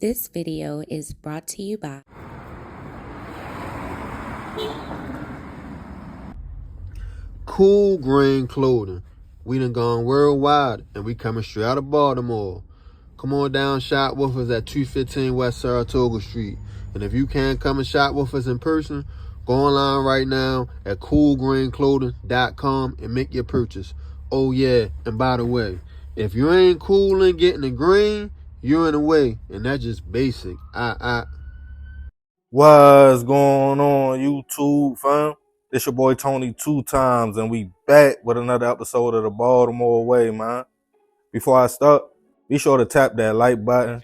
This video is brought to you by Cool Grain Clothing. We done gone worldwide and we coming straight out of Baltimore. Come on down, shop with us at 215 West Saratoga Street. And if you can't come and shop with us in person, go online right now at coolgrainclothing.com and make your purchase. Oh yeah, and by the way, if you ain't cool and getting the green, you're in the way, and that's just basic. What's going on, YouTube fam? It's your boy Tony 2 times, and we back with another episode of the Baltimore Way, man. Before I start, be sure to tap that like button.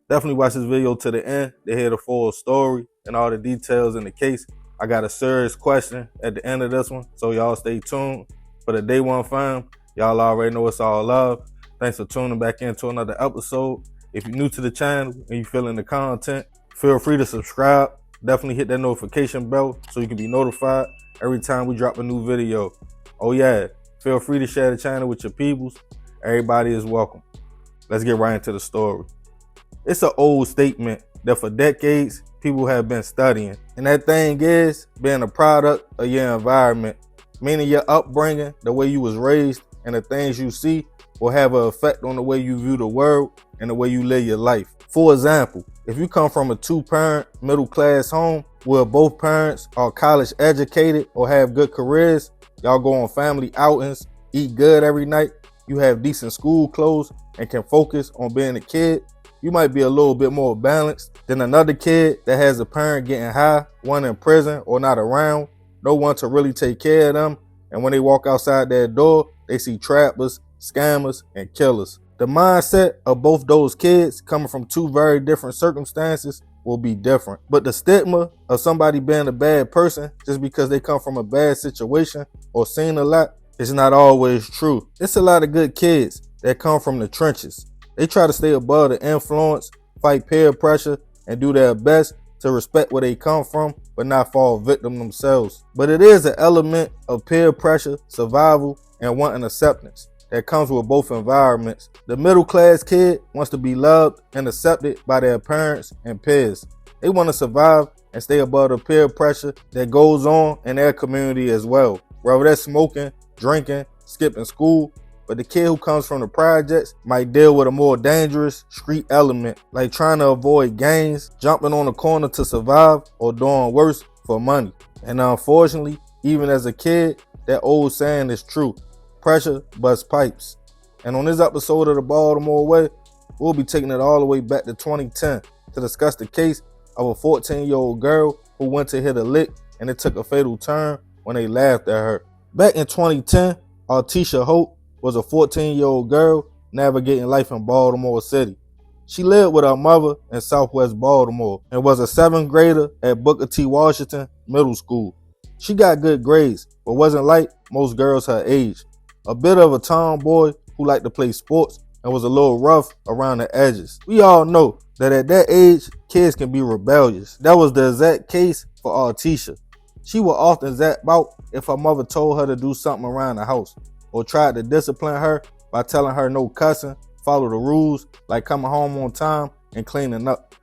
Definitely watch this video to the end to hear the full story and all the details in the case. I got a serious question at the end of this one, so y'all stay tuned. For the day one fam, y'all already know it's all love. Thanks for tuning back into another episode. If you're new to the channel and you feeling the content, feel free to subscribe. Definitely hit that notification bell so you can be notified every time we drop a new video. Oh yeah, feel free to share the channel with your peoples. Everybody is welcome. Let's get right into the story. It's an old statement that for decades people have been studying, and that thing is being a product of your environment, meaning your upbringing, the way you was raised, and the things you see will have an effect on the way you view the world and the way you live your life. For example, if you come from a two-parent, middle-class home where both parents are college educated or have good careers, y'all go on family outings, eat good every night, you have decent school clothes and can focus on being a kid, you might be a little bit more balanced than another kid that has a parent getting high, one in prison or not around, no one to really take care of them, and when they walk outside their door, they see trappers, scammers, and killers. The mindset of both those kids coming from two very different circumstances will be different. But the stigma of somebody being a bad person just because they come from a bad situation or seen a lot is not always true. It's a lot of good kids that come from the trenches. They try to stay above the influence, fight peer pressure, and do their best to respect where they come from, but not fall victim themselves. But it is an element of peer pressure, survival, and wanting acceptance that comes with both environments. The middle class kid wants to be loved and accepted by their parents and peers. They want to survive and stay above the peer pressure that goes on in their community as well, whether that's smoking, drinking, skipping school. But the kid who comes from the projects might deal with a more dangerous street element, like trying to avoid gangs, jumping on a corner to survive, or doing worse for money. And unfortunately, even as a kid, that old saying is true: pressure busts pipes. And on this episode of the Baltimore Way, we'll be taking it all the way back to 2010 to discuss the case of a 14-year-old girl who went to hit a lick and it took a fatal turn when they laughed at her. Back in 2010, Artisha Hope was a 14-year-old girl navigating life in Baltimore City. She lived with her mother in Southwest Baltimore and was a 7th grader at Booker T. Washington Middle School. She got good grades, but wasn't like most girls her age. A bit of a tomboy who liked to play sports and was a little rough around the edges. We all know that at that age, kids can be rebellious. That was the exact case for Artisha. She would often zap out if her mother told her to do something around the house, or tried to discipline her by telling her no cussing, follow the rules like coming home on time and cleaning up.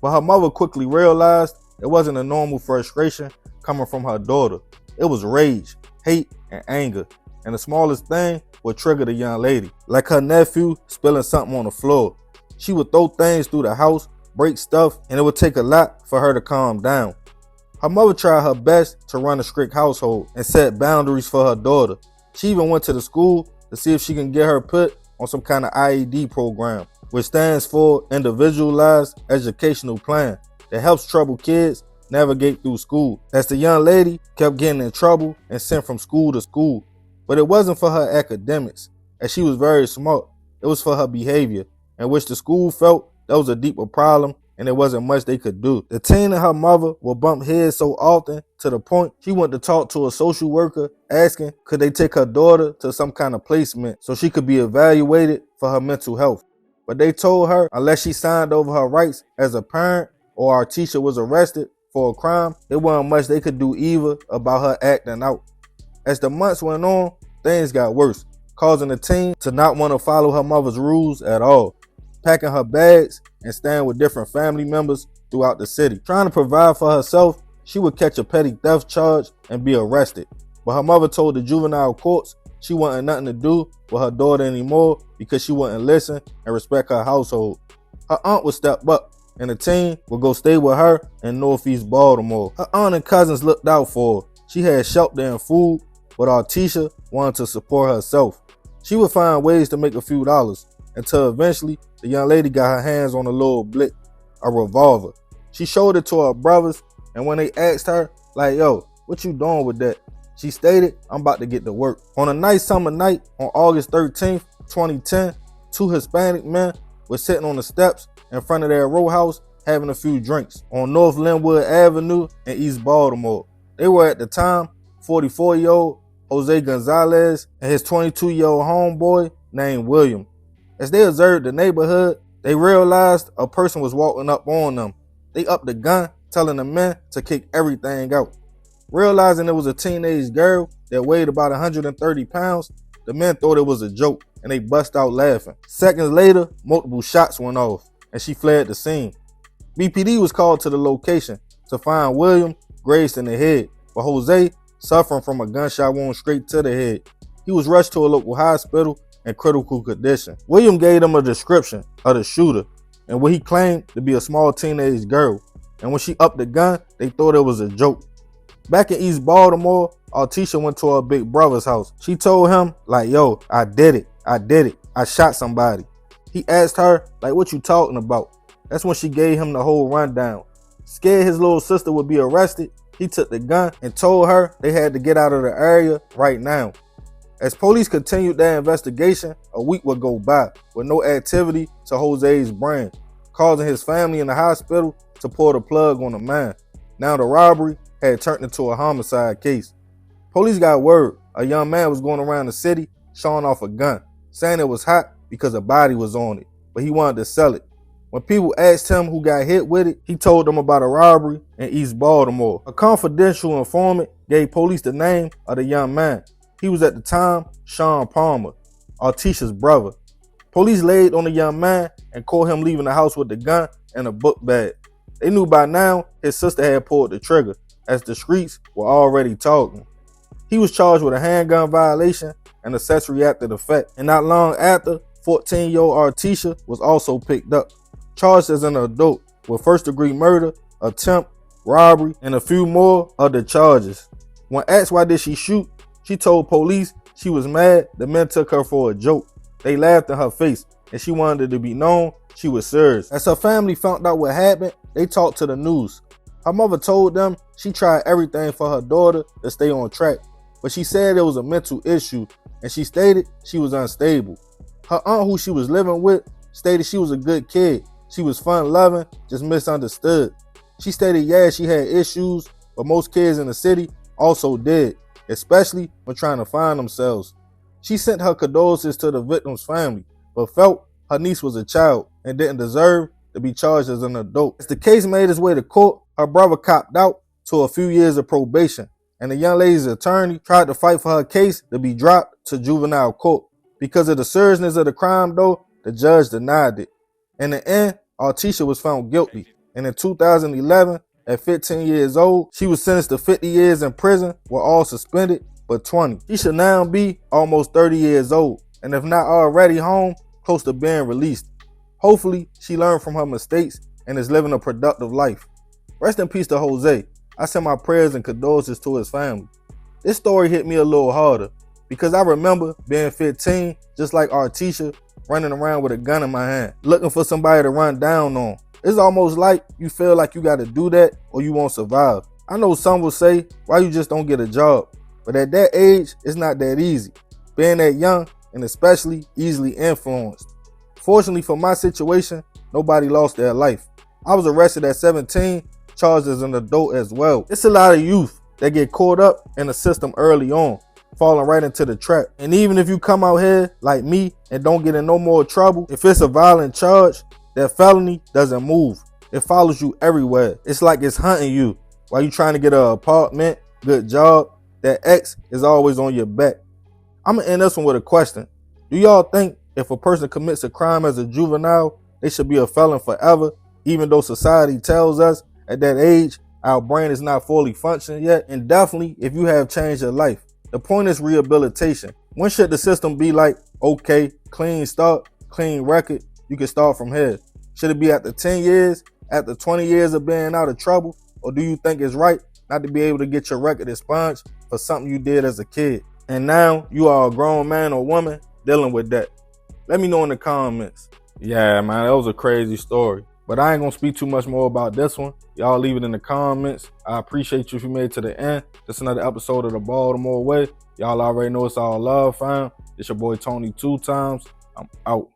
But her mother quickly realized it wasn't a normal frustration coming from her daughter. It was rage, hate, and anger. And the smallest thing would trigger the young lady, like her nephew spilling something on the floor. She would throw things through the house, break stuff, and it would take a lot for her to calm down. Her mother tried her best to run a strict household and set boundaries for her daughter. She even went to the school to see if she can get her put on some kind of IED program, which stands for Individualized Educational Plan, that helps troubled kids navigate through school. As the young lady kept getting in trouble and sent from school to school. But it wasn't for her academics, as she was very smart. It was for her behavior, in which the school felt that was a deeper problem and there wasn't much they could do. The teen and her mother would bump heads so often to the point she went to talk to a social worker asking could they take her daughter to some kind of placement so she could be evaluated for her mental health. But they told her unless she signed over her rights as a parent or our teacher was arrested for a crime, there wasn't much they could do either about her acting out. As the months went on, things got worse, causing the teen to not want to follow her mother's rules at all. packing her bags and staying with different family members throughout the city. Trying to provide for herself, she would catch a petty theft charge and be arrested. But her mother told the juvenile courts she wanted nothing to do with her daughter anymore because she wouldn't listen and respect her household. Her aunt would step up and the teen would go stay with her in Northeast Baltimore. Her aunt and cousins looked out for her. She had shelter and food, but Artisha wanted to support herself. She would find ways to make a few dollars until eventually the young lady got her hands on a little blick, a revolver. She showed it to her brothers, and when they asked her, like, yo, what you doing with that? She stated, I'm about to get to work. On a nice summer night on August 13th, 2010, two Hispanic men were sitting on the steps in front of their row house having a few drinks on North Linwood Avenue in East Baltimore. They were at the time 44-year-old Jose Gonzalez and his 22-year-old homeboy named William. As they observed the neighborhood, they realized a person was walking up on them. They upped the gun, telling the men to kick everything out. Realizing it was a teenage girl that weighed about 130 pounds, the men thought it was a joke and they bust out laughing. Seconds later, multiple shots went off and she fled the scene. BPD was called to the location to find William grazed in the head, but Jose suffering from a gunshot wound straight to the head. He was rushed to a local hospital in critical condition. William gave them a description of the shooter and what he claimed to be a small teenage girl, and when she upped the gun, they thought it was a joke. Back in East Baltimore, Artisha went to her big brother's house. She told him, like, yo, I did it, I shot somebody. He asked her, like, what you talking about? That's when she gave him the whole rundown. Scared his little sister would be arrested, he took the gun and told her they had to get out of the area right now. As police continued their investigation, a week would go by with no activity to Jose's brain, causing his family in the hospital to pull the plug on the man. Now the robbery had turned into a homicide case. Police got word a young man was going around the city showing off a gun, saying it was hot because a body was on it, but he wanted to sell it. When people asked him who got hit with it, he told them about a robbery in East Baltimore. A confidential informant gave police the name of the young man. He was at the time Sean Palmer, Artisha's brother. Police laid on the young man and caught him leaving the house with the gun and a book bag. They knew by now his sister had pulled the trigger, as the streets were already talking. He was charged with a handgun violation and accessory after the fact, and not long after, 14-year-old Artisha was also picked up, charged as an adult with first-degree murder, attempt, robbery, and a few more other charges. When asked why did she shoot, she told police she was mad the men took her for a joke. They laughed in her face, and she wanted it to be known she was serious. As her family found out what happened, they talked to the news. Her mother told them she tried everything for her daughter to stay on track, but she said it was a mental issue, and she stated she was unstable. Her aunt, who she was living with, stated she was a good kid. She was fun-loving, just misunderstood. She stated, yeah, she had issues, but most kids in the city also did, especially when trying to find themselves. She sent her condolences to the victim's family, but felt her niece was a child and didn't deserve to be charged as an adult. As the case made its way to court, her brother copped out to a few years of probation, and the young lady's attorney tried to fight for her case to be dropped to juvenile court. Because of the seriousness of the crime, though, the judge denied it. In the end, Artisha was found guilty, and in 2011, at 15 years old, she was sentenced to 50 years in prison, with all suspended but 20. She should now be almost 30 years old, and if not already home, close to being released. Hopefully, she learned from her mistakes and is living a productive life. Rest in peace to Jose. I send my prayers and condolences to his family. This story hit me a little harder because I remember being 15, just like Artisha, running around with a gun in my hand, looking for somebody to run down on. It's almost like you feel like you got to do that or you won't survive. I know some will say, why you just don't get a job? But at that age, it's not that easy. Being that young and especially easily influenced. Fortunately for my situation, nobody lost their life. I was arrested at 17, charged as an adult as well. It's a lot of youth that get caught up in the system early on, falling right into the trap. And even if you come out here like me and don't get in no more trouble, if it's a violent charge, that felony doesn't move. It follows you everywhere. It's like it's hunting you while you trying to get an apartment, good job. That X is always on your back. I'm gonna end this one with a question. Do y'all think if a person commits a crime as a juvenile, they should be a felon forever, even though society tells us at that age our brain is not fully functioning yet. And definitely if you have changed your life. The point is rehabilitation. When should the system be like, okay, clean start, clean record, you can start from here? Should it be after 10 years, after 20 years of being out of trouble? Or do you think it's right not to be able to get your record expunged for something you did as a kid? And now you are a grown man or woman dealing with that. Let me know in the comments. Yeah, man, that was a crazy story. But I ain't gonna speak too much more about this one. Y'all leave it in the comments. I appreciate you if you made it to the end. This is another episode of the Baltimore Way. Y'all already know it's all love, fam. It's your boy Tony 2 times. I'm out.